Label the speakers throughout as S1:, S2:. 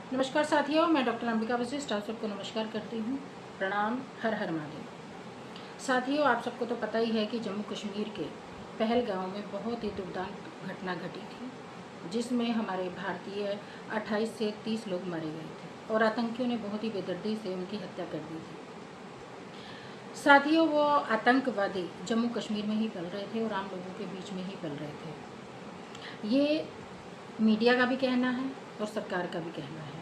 S1: नमस्कार साथियों, मैं डॉक्टर अंबिका वशिष्ठ आप सबको नमस्कार करती हूँ। प्रणाम। हर हर महादेव। साथियों, आप सबको तो पता ही है कि जम्मू कश्मीर के पहलगांव में बहुत ही दुर्दांत घटना घटी थी, जिसमें हमारे भारतीय 28 से 30 लोग मारे गए थे और आतंकियों ने बहुत ही बेदर्दी से उनकी हत्या कर दी थी। साथियों, वो आतंकवादी जम्मू कश्मीर में ही पल रहे थे और आम लोगों के बीच में ही पल रहे थे। ये मीडिया का भी कहना है और सरकार का भी कहना है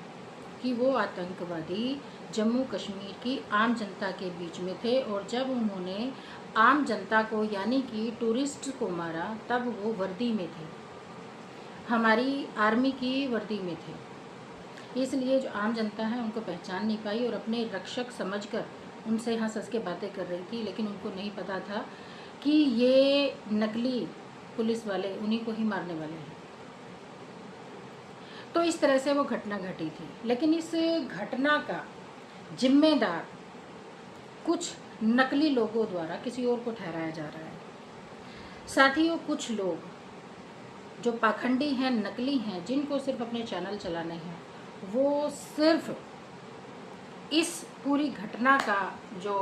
S1: कि वो आतंकवादी जम्मू कश्मीर की आम जनता के बीच में थे और जब उन्होंने आम जनता को यानी कि टूरिस्ट को मारा तब वो वर्दी में थे, हमारी आर्मी की वर्दी में थे। इसलिए जो आम जनता है उनको पहचान नहीं पाई और अपने रक्षक समझकर उनसे हंस हंस के बातें कर रही थी, लेकिन उनको नहीं पता था कि ये नकली पुलिस वाले उन्हीं को ही मारने वाले हैं। तो इस तरह से वो घटना घटी थी, लेकिन इस घटना का जिम्मेदार कुछ नकली लोगों द्वारा किसी और को ठहराया जा रहा है। साथियों, कुछ लोग जो पाखंडी हैं, नकली हैं, जिनको सिर्फ अपने चैनल चलाने हैं, वो सिर्फ इस पूरी घटना का जो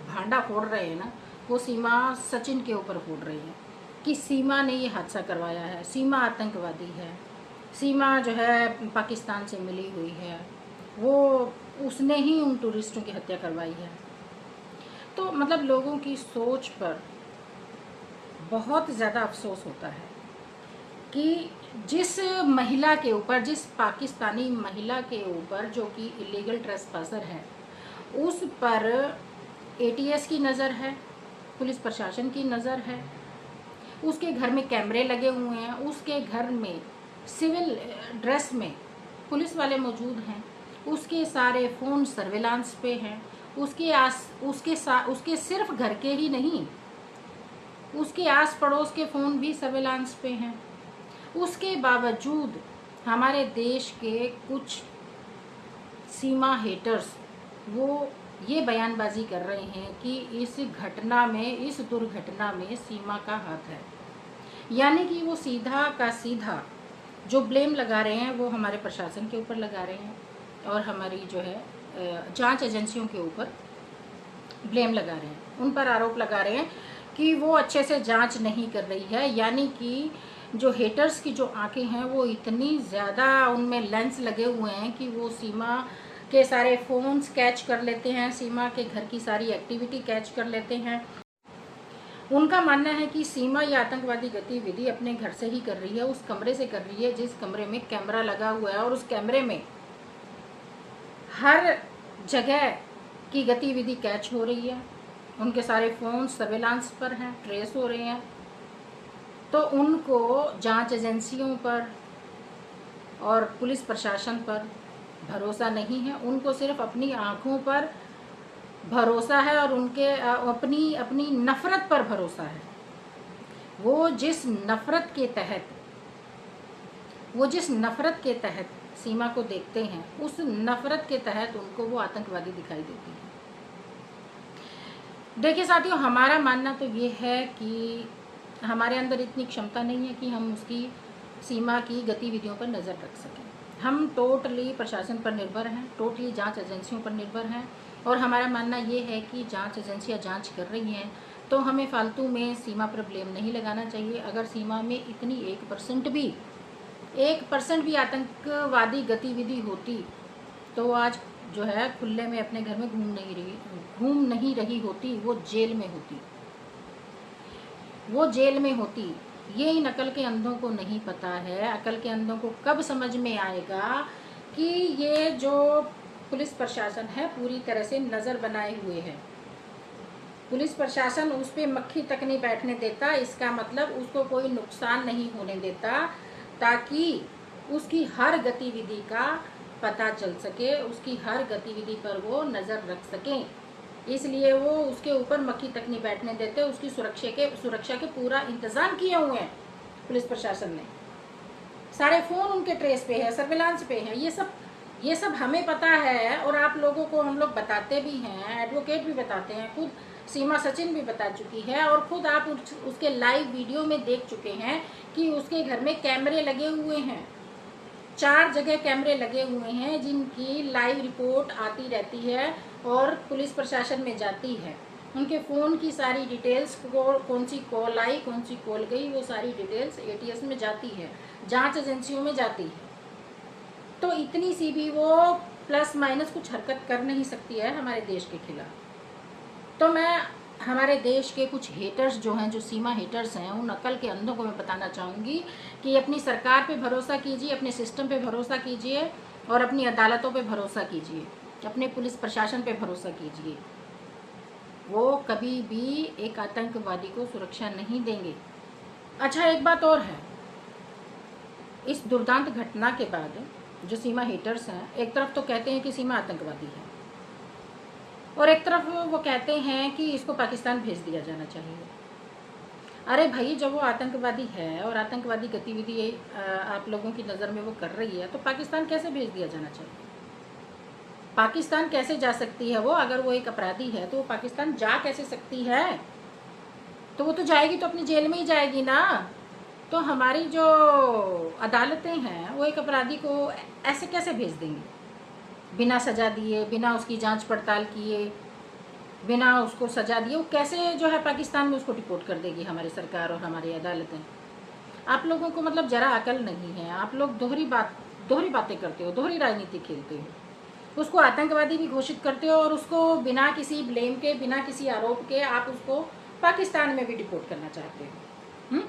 S1: भांडा फोड़ रहे हैं ना, वो सीमा सचिन के ऊपर फोड़ रही है कि सीमा ने ये हादसा करवाया है, सीमा आतंकवादी है, सीमा जो है पाकिस्तान से मिली हुई है, वो उसने ही उन टूरिस्टों की हत्या करवाई है। तो मतलब लोगों की सोच पर बहुत ज़्यादा अफसोस होता है कि जिस महिला के ऊपर, जिस पाकिस्तानी महिला के ऊपर जो कि इलीगल ट्रेसपासर है, उस पर एटीएस की नज़र है, पुलिस प्रशासन की नज़र है, उसके घर में कैमरे लगे हुए हैं, उसके घर में सिविल ड्रेस में पुलिस वाले मौजूद हैं, उसके सारे फ़ोन सर्विलांस पे हैं, उसके सिर्फ घर के ही नहीं, उसके आस पड़ोस के फ़ोन भी सर्विलांस पे हैं। उसके बावजूद हमारे देश के कुछ सीमा हेटर्स वो ये बयानबाजी कर रहे हैं कि इस घटना में, इस दुर्घटना में सीमा का हाथ है, यानी कि वो सीधा का सीधा जो ब्लेम लगा रहे हैं वो हमारे प्रशासन के ऊपर लगा रहे हैं और हमारी जो है जांच एजेंसियों के ऊपर ब्लेम लगा रहे हैं, उन पर आरोप लगा रहे हैं कि वो अच्छे से जांच नहीं कर रही है। यानी कि जो हेटर्स की जो आंखें हैं वो इतनी ज़्यादा उनमें लेंस लगे हुए हैं कि वो सीमा के सारे फ़ोन्स कैच कर लेते हैं, सीमा के घर की सारी एक्टिविटी कैच कर लेते हैं। उनका मानना है कि सीमा या आतंकवादी गतिविधि अपने घर से ही कर रही है, उस कमरे से कर रही है जिस कमरे में कैमरा लगा हुआ है, और उस कैमरे में हर जगह की गतिविधि कैच हो रही है, उनके सारे फ़ोन सर्विलांस पर हैं, ट्रेस हो रहे हैं। तो उनको जांच एजेंसियों पर और पुलिस प्रशासन पर भरोसा नहीं है, उनको सिर्फ अपनी आँखों पर भरोसा है और उनके अपनी नफ़रत पर भरोसा है। वो जिस नफ़रत के तहत सीमा को देखते हैं, उस नफ़रत के तहत उनको वो आतंकवादी दिखाई देती है। देखिए साथियों, हमारा मानना तो ये है कि हमारे अंदर इतनी क्षमता नहीं है कि हम उसकी सीमा की गतिविधियों पर नज़र रख सकें। हम टोटली प्रशासन पर निर्भर हैं, टोटली जांच एजेंसियों पर निर्भर हैं, और हमारा मानना ये है कि जांच एजेंसियां जांच कर रही हैं तो हमें फालतू में सीमा पर ब्लेम नहीं लगाना चाहिए। अगर सीमा में इतनी 1% भी आतंकवादी गतिविधि होती तो आज जो है खुले में अपने घर में घूम नहीं रही होती, वो जेल में होती। ये इन अकल के अंधों को नहीं पता है। अकल के अंधों को कब समझ में आएगा कि ये जो पुलिस प्रशासन है पूरी तरह से नज़र बनाए हुए है, पुलिस प्रशासन उस पर मक्खी तक नहीं बैठने देता। इसका मतलब उसको कोई नुकसान नहीं होने देता, ताकि उसकी हर गतिविधि का पता चल सके, उसकी हर गतिविधि पर वो नज़र रख सकें। इसलिए वो उसके ऊपर मक्खी तक नहीं बैठने देते, उसकी सुरक्षा के पूरा इंतज़ाम किए हुए हैं पुलिस प्रशासन ने। सारे फ़ोन उनके ट्रेस पे है, सर्विलांस पे है। ये सब हमें पता है और आप लोगों को हम लोग बताते भी हैं, एडवोकेट भी बताते हैं, खुद सीमा सचिन भी बता चुकी है, और खुद आप उसके लाइव वीडियो में देख चुके हैं कि उसके घर में कैमरे लगे हुए हैं। 4 जगह कैमरे लगे हुए हैं जिनकी लाइव रिपोर्ट आती रहती है और पुलिस प्रशासन में जाती है। उनके फ़ोन की सारी डिटेल्स, कौन सी कॉल आई, कौन सी कॉल गई, वो सारी डिटेल्स एटीएस में जाती है, जांच एजेंसियों में जाती है। तो इतनी सी भी वो प्लस माइनस कुछ हरकत कर नहीं सकती है हमारे देश के खिलाफ। तो मैं हमारे देश के कुछ हेटर्स जो हैं, जो सीमा हेटर्स हैं, उन अकल के अंधों को मैं बताना चाहूँगी कि अपनी सरकार पे भरोसा कीजिए, अपने सिस्टम पे भरोसा कीजिए और अपनी अदालतों पे भरोसा कीजिए, अपने पुलिस प्रशासन पे भरोसा कीजिए। वो कभी भी एक आतंकवादी को सुरक्षा नहीं देंगे। अच्छा, एक बात और है, इस दुर्दांत घटना के बाद जो सीमा हेटर्स हैं, एक तरफ तो कहते हैं कि सीमा आतंकवादी है और एक तरफ वो कहते हैं कि इसको पाकिस्तान भेज दिया जाना चाहिए। अरे भाई, जब वो आतंकवादी है और आतंकवादी गतिविधि आप लोगों की नज़र में वो कर रही है, तो पाकिस्तान कैसे भेज दिया जाना चाहिए? पाकिस्तान कैसे जा सकती है वो? अगर वो एक अपराधी है तो वो पाकिस्तान जा कैसे सकती है? तो वो तो जाएगी तो अपनी जेल में ही जाएगी ना। तो हमारी जो अदालतें हैं वो एक अपराधी को ऐसे कैसे भेज देंगी? बिना सजा दिए, बिना उसकी जांच पड़ताल किए, बिना उसको सजा दिए वो कैसे जो है पाकिस्तान में उसको डिपोर्ट कर देगी हमारी सरकार और हमारी अदालतें? आप लोगों को मतलब जरा अकल नहीं है। आप लोग दोहरी बातें करते हो, दोहरी राजनीति खेलते हो। उसको आतंकवादी भी घोषित करते हो और उसको बिना किसी ब्लेम के, बिना किसी आरोप के आप उसको पाकिस्तान में भी डिपोर्ट करना चाहते हो।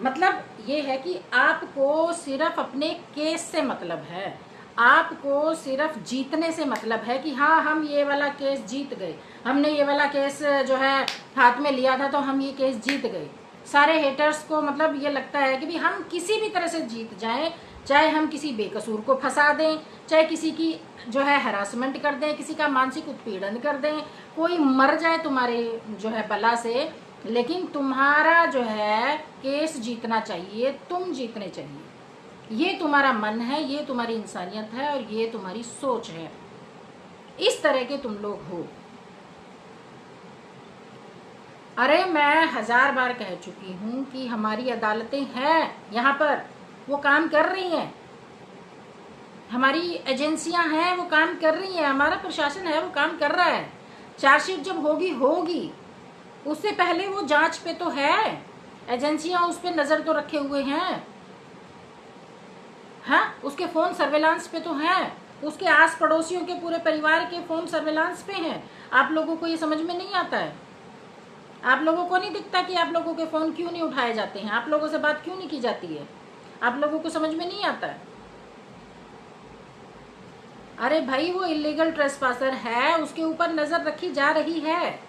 S1: मतलब ये है कि आपको सिर्फ अपने केस से मतलब है, आपको सिर्फ जीतने से मतलब है कि हाँ, हम ये वाला केस जीत गए, हमने ये वाला केस जो है हाथ में लिया था तो हम ये केस जीत गए। सारे हेटर्स को मतलब ये लगता है कि भी हम किसी भी तरह से जीत जाएं, चाहे हम किसी बेकसूर को फंसा दें, चाहे किसी की जो है हरासमेंट कर दें, किसी का मानसिक उत्पीड़न कर दें, कोई मर जाए तुम्हारे जो है बला से, लेकिन तुम्हारा जो है केस जीतना चाहिए, तुम जीतने चाहिए। ये तुम्हारा मन है, ये तुम्हारी इंसानियत है और ये तुम्हारी सोच है। इस तरह के तुम लोग हो। अरे मैं 1000 बार कह चुकी हूँ कि हमारी अदालतें हैं यहाँ पर, वो काम कर रही हैं, हमारी एजेंसियां हैं वो काम कर रही हैं, हमारा प्रशासन है वो काम कर रहा है। चार्जशीट जब होगी उससे पहले वो जांच पे तो है, एजेंसियां उस पे नजर तो रखे हुए हैं, हाँ, उसके फोन सर्वेलांस पे तो हैं, उसके आस पड़ोसियों के पूरे परिवार के फोन सर्वेलांस पे हैं। आप लोगों को ये समझ में नहीं आता है? आप लोगों को नहीं दिखता कि आप लोगों के फोन क्यों नहीं उठाए जाते हैं, आप लोगों से बात क्यों नहीं की जाती है? आप लोगों को समझ में नहीं आता है? अरे भाई, वो इलीगल ट्रेसपासर है, उसके ऊपर नजर रखी जा रही है।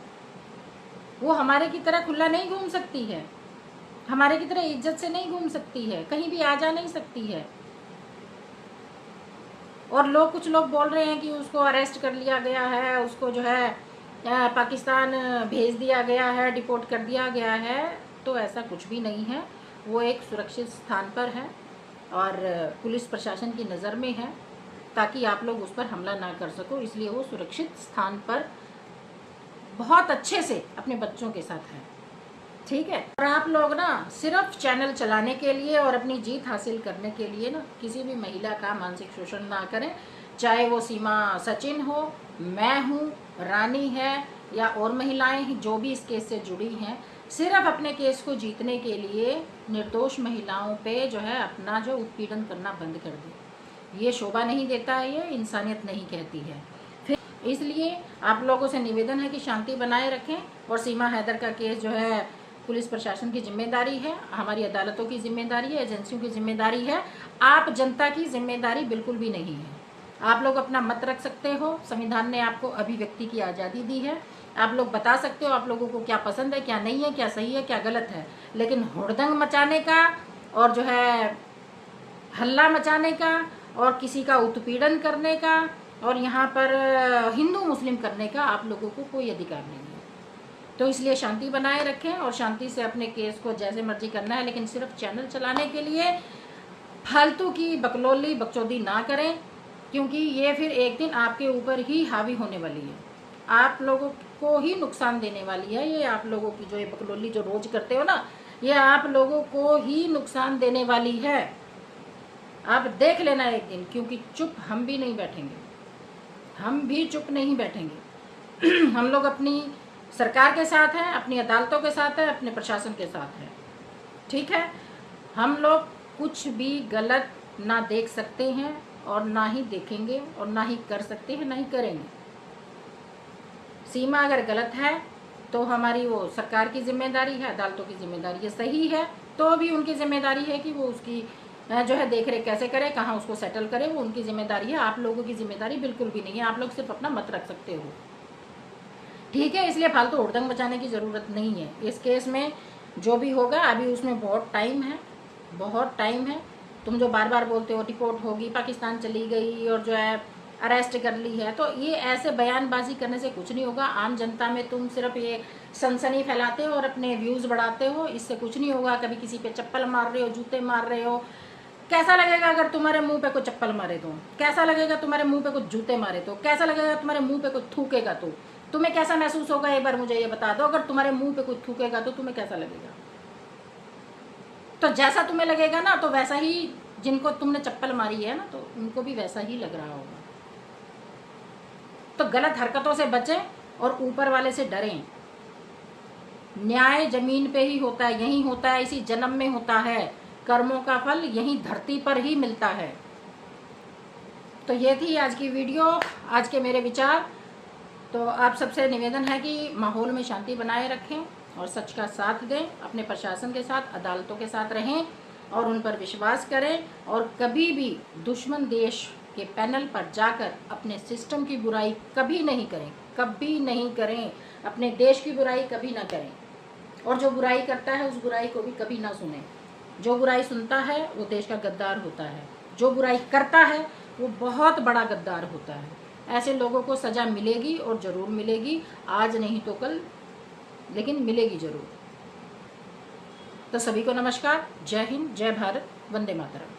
S1: वो हमारे की तरह खुला नहीं घूम सकती है, हमारे की तरह इज्जत से नहीं घूम सकती है, कहीं भी आ जा नहीं सकती है। और कुछ लोग बोल रहे हैं कि उसको अरेस्ट कर लिया गया है, उसको जो है पाकिस्तान भेज दिया गया है, डिपोर्ट कर दिया गया है। तो ऐसा कुछ भी नहीं है। वो एक सुरक्षित स्थान पर है और पुलिस प्रशासन की नज़र में है, ताकि आप लोग उस पर हमला ना कर सको, इसलिए वो सुरक्षित स्थान पर बहुत अच्छे से अपने बच्चों के साथ है। ठीक है। और आप लोग ना सिर्फ चैनल चलाने के लिए और अपनी जीत हासिल करने के लिए ना किसी भी महिला का मानसिक शोषण ना करें, चाहे वो सीमा सचिन हो, मैं हूँ, रानी है या और महिलाएं जो भी इस केस से जुड़ी हैं। सिर्फ अपने केस को जीतने के लिए निर्दोष महिलाओं पे जो है अपना जो उत्पीड़न करना बंद कर दे। ये शोभा नहीं देता है, ये इंसानियत नहीं कहती है। फिर इसलिए आप लोगों से निवेदन है कि शांति बनाए रखें और सीमा हैदर का केस जो है पुलिस प्रशासन की जिम्मेदारी है, हमारी अदालतों की जिम्मेदारी है, एजेंसियों की जिम्मेदारी है। आप जनता की जिम्मेदारी बिल्कुल भी नहीं है। आप लोग अपना मत रख सकते हो, संविधान ने आपको अभिव्यक्ति की आज़ादी दी है, आप लोग बता सकते हो आप लोगों को क्या पसंद है, क्या नहीं है, क्या सही है, क्या गलत है। लेकिन हुड़दंग मचाने का और जो है हल्ला मचाने का और किसी का उत्पीड़न करने का और यहाँ पर हिंदू मुस्लिम करने का आप लोगों को कोई अधिकार नहीं है। तो इसलिए शांति बनाए रखें और शांति से अपने केस को जैसे मर्जी करना है, लेकिन सिर्फ चैनल चलाने के लिए फालतू की बकलोली बकचोदी ना करें, क्योंकि ये फिर एक दिन आपके ऊपर ही हावी होने वाली है, आप लोगों को ही नुकसान देने वाली है। ये आप लोगों की जो ये बकलोली जो रोज करते हो ना, ये आप लोगों को ही नुकसान देने वाली है। आप देख लेना एक दिन, क्योंकि चुप हम भी नहीं बैठेंगे, हम भी चुप नहीं बैठेंगे। हम लोग अपनी सरकार के साथ हैं, अपनी अदालतों के साथ हैं, अपने प्रशासन के साथ हैं, ठीक है। हम लोग कुछ भी गलत ना देख सकते हैं और ना ही देखेंगे और ना ही कर सकते हैं, ना ही करेंगे। सीमा अगर गलत है तो हमारी वो सरकार की जिम्मेदारी है, अदालतों की जिम्मेदारी है। सही है तो भी उनकी जिम्मेदारी है कि वो उसकी जो है देख रेख कैसे करे, कहाँ उसको सेटल करे, वो उनकी जिम्मेदारी है। आप लोगों की जिम्मेदारी बिल्कुल भी नहीं है, आप लोग सिर्फ अपना मत रख सकते हो, ठीक है। इसलिए फालतू हुड़दंग मचाने की ज़रूरत नहीं है। इस केस में जो भी होगा अभी उसमें बहुत टाइम है, बहुत टाइम है। तुम जो बार बार बोलते हो डिपोर्ट होगी, पाकिस्तान चली गई और जो है अरेस्ट कर ली है, तो ये ऐसे बयानबाजी करने से कुछ नहीं होगा। आम जनता में तुम सिर्फ ये सनसनी फैलाते हो और अपने व्यूज़ बढ़ाते हो, इससे कुछ नहीं होगा। कभी किसी पे चप्पल मार रहे हो, जूते मार रहे हो, कैसा लगेगा अगर तुम्हारे मुंह पे कोई चप्पल मारे तो? कैसा लगेगा तुम्हारे मुंह पे कुछ जूते मारे तो? कैसा लगेगा तुम्हारे मुंह पे कोई थूकेगा तो? तुम्हें कैसा महसूस होगा, एक बार मुझे ये बता दो। अगर तुम्हारे मुंह पे कोई थूकेगा तो तुम्हें कैसा लगेगा? तो जैसा तुम्हें लगेगा ना, तो वैसा ही जिनको तुमने चप्पल मारी है ना, तो उनको भी वैसा ही लग रहा होगा। तो गलत हरकतों से बचें और ऊपर वाले से डरें। न्याय जमीन पे ही होता है, यही होता है, इसी जन्म में होता है। कर्मों का फल यही धरती पर ही मिलता है। तो ये थी आज की वीडियो, आज के मेरे विचार। तो आप सबसे निवेदन है कि माहौल में शांति बनाए रखें और सच का साथ दें, अपने प्रशासन के साथ, अदालतों के साथ रहें और उन पर विश्वास करें। और कभी भी दुश्मन देश के पैनल पर जाकर अपने सिस्टम की बुराई कभी नहीं करें, कभी नहीं करें। अपने देश की बुराई कभी ना करें, और जो बुराई करता है उस बुराई को भी कभी ना सुनें। जो बुराई सुनता है वो देश का गद्दार होता है, जो बुराई करता है वो बहुत बड़ा गद्दार होता है। ऐसे लोगों को सज़ा मिलेगी और ज़रूर मिलेगी, आज नहीं तो कल, लेकिन मिलेगी ज़रूर। तो सभी को नमस्कार, जय हिंद, जय भारत, वंदे मातरम।